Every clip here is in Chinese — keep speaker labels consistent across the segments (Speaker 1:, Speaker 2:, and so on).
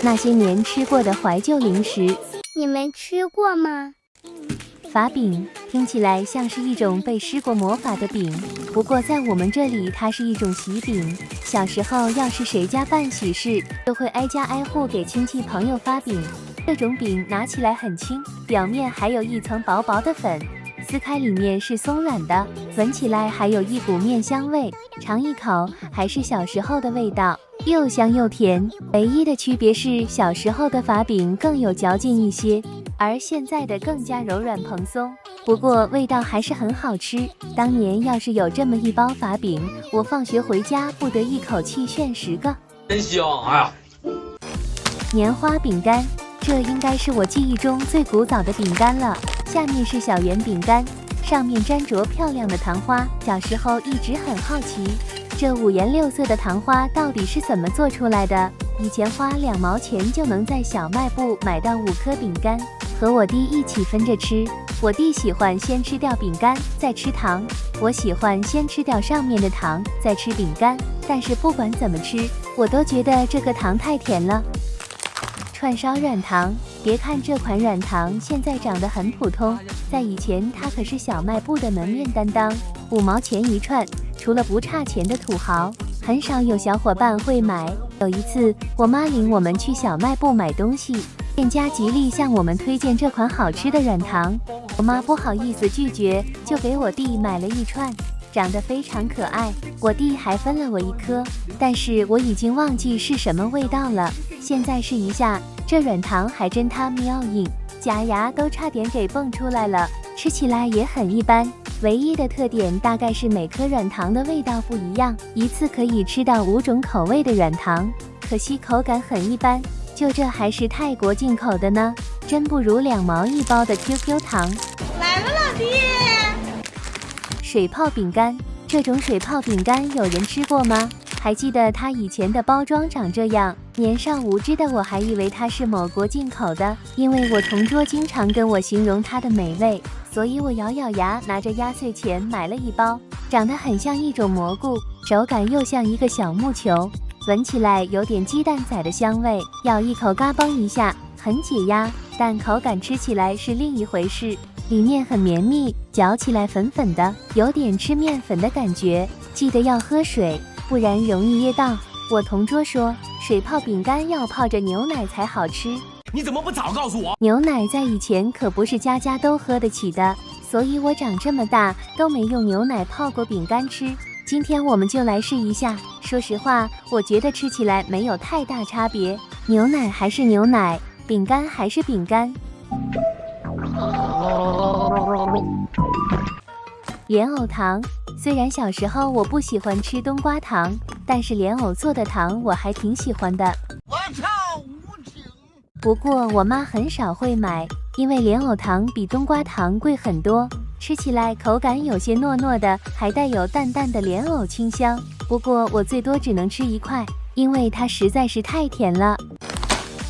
Speaker 1: 那些年吃过的怀旧零食。
Speaker 2: 你没吃过吗？
Speaker 1: 法饼听起来像是一种被施过魔法的饼，不过在我们这里它是一种喜饼。小时候要是谁家办喜事，就会挨家挨户给亲戚朋友发饼。这种饼拿起来很轻，表面还有一层薄薄的粉，撕开里面是松软的，闻起来还有一股面香味，尝一口还是小时候的味道，又香又甜。唯一的区别是小时候的法饼更有嚼劲一些，而现在的更加柔软蓬松，不过味道还是很好吃。当年要是有这么一包法饼，我放学回家不得一口气炫10个，
Speaker 3: 真香！哎呀，
Speaker 1: 年花饼干，这应该是我记忆中最古早的饼干了。下面是小圆饼干，上面沾着漂亮的糖花。小时候一直很好奇，这5颜6色的糖花到底是怎么做出来的？以前花2毛钱就能在小卖部买到5颗饼干，和我弟一起分着吃。我弟喜欢先吃掉饼干再吃糖，我喜欢先吃掉上面的糖再吃饼干。但是不管怎么吃，我都觉得这个糖太甜了。串烧软糖，别看这款软糖现在长得很普通，在以前它可是小卖部的门面担当，5毛钱一串，除了不差钱的土豪，很少有小伙伴会买。有一次，我妈领我们去小卖部买东西，店家极力向我们推荐这款好吃的软糖，我妈不好意思拒绝，就给我弟买了一串，长得非常可爱。我弟还分了我1颗，但是我已经忘记是什么味道了。现在试一下，这软糖还真它喵硬，假牙都差点给蹦出来了，吃起来也很一般。唯一的特点大概是每颗软糖的味道不一样，一次可以吃到5种口味的软糖，可惜口感很一般。就这还是泰国进口的呢，真不如2毛1包的 QQ 糖。
Speaker 4: 来了，老弟！
Speaker 1: 水泡饼干，这种水泡饼干有人吃过吗？还记得它以前的包装长这样，年少无知的我还以为它是某国进口的，因为我同桌经常跟我形容它的美味，所以我咬咬牙拿着压岁钱买了1包，长得很像一种蘑菇，手感又像一个小木球，闻起来有点鸡蛋仔的香味，咬一口嘎嘣一下，很解压，但口感吃起来是另一回事，里面很绵密，嚼起来粉粉的，有点吃面粉的感觉，记得要喝水，不然容易噎到。我同桌说，水泡饼干要泡着牛奶才好吃。
Speaker 3: 你怎么不早告诉我？
Speaker 1: 牛奶在以前可不是家家都喝得起的，所以我长这么大都没用牛奶泡过饼干吃。今天我们就来试一下。说实话，我觉得吃起来没有太大差别，牛奶还是牛奶，饼干还是饼干。莲藕糖，虽然小时候我不喜欢吃冬瓜糖，但是莲藕做的糖我还挺喜欢的。
Speaker 4: 我操无情！
Speaker 1: 不过我妈很少会买，因为莲藕糖比冬瓜糖贵很多，吃起来口感有些糯糯的，还带有淡淡的莲藕清香。不过我最多只能吃1块，因为它实在是太甜了。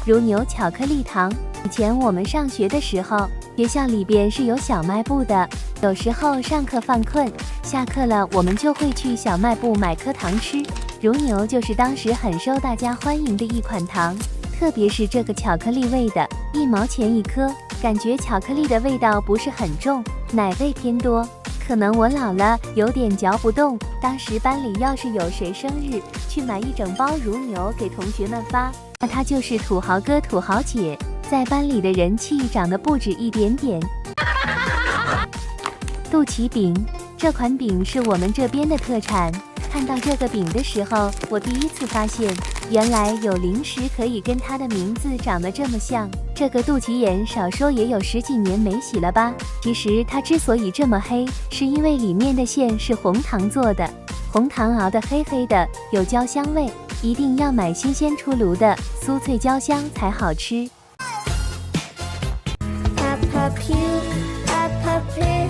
Speaker 1: 乳牛巧克力糖，以前我们上学的时候，学校里边是有小卖部的，有时候上课犯困，下课了我们就会去小卖部买颗糖吃。乳牛就是当时很受大家欢迎的一款糖，特别是这个巧克力味的，1毛钱1颗，感觉巧克力的味道不是很重，奶味偏多。可能我老了有点嚼不动，当时班里要是有谁生日，去买一整包乳牛给同学们发，那他就是土豪哥土豪姐，在班里的人气长得不止一点点。肚脐饼，这款饼是我们这边的特产。看到这个饼的时候，我第一次发现，原来有零食可以跟它的名字长得这么像。这个肚脐眼少说也有10几年没洗了吧？其实它之所以这么黑，是因为里面的馅是红糖做的，红糖熬得黑黑的，有焦香味，一定要买新鲜出炉的，酥脆焦香才好吃。
Speaker 2: Peppa Pig, Peppa Pig.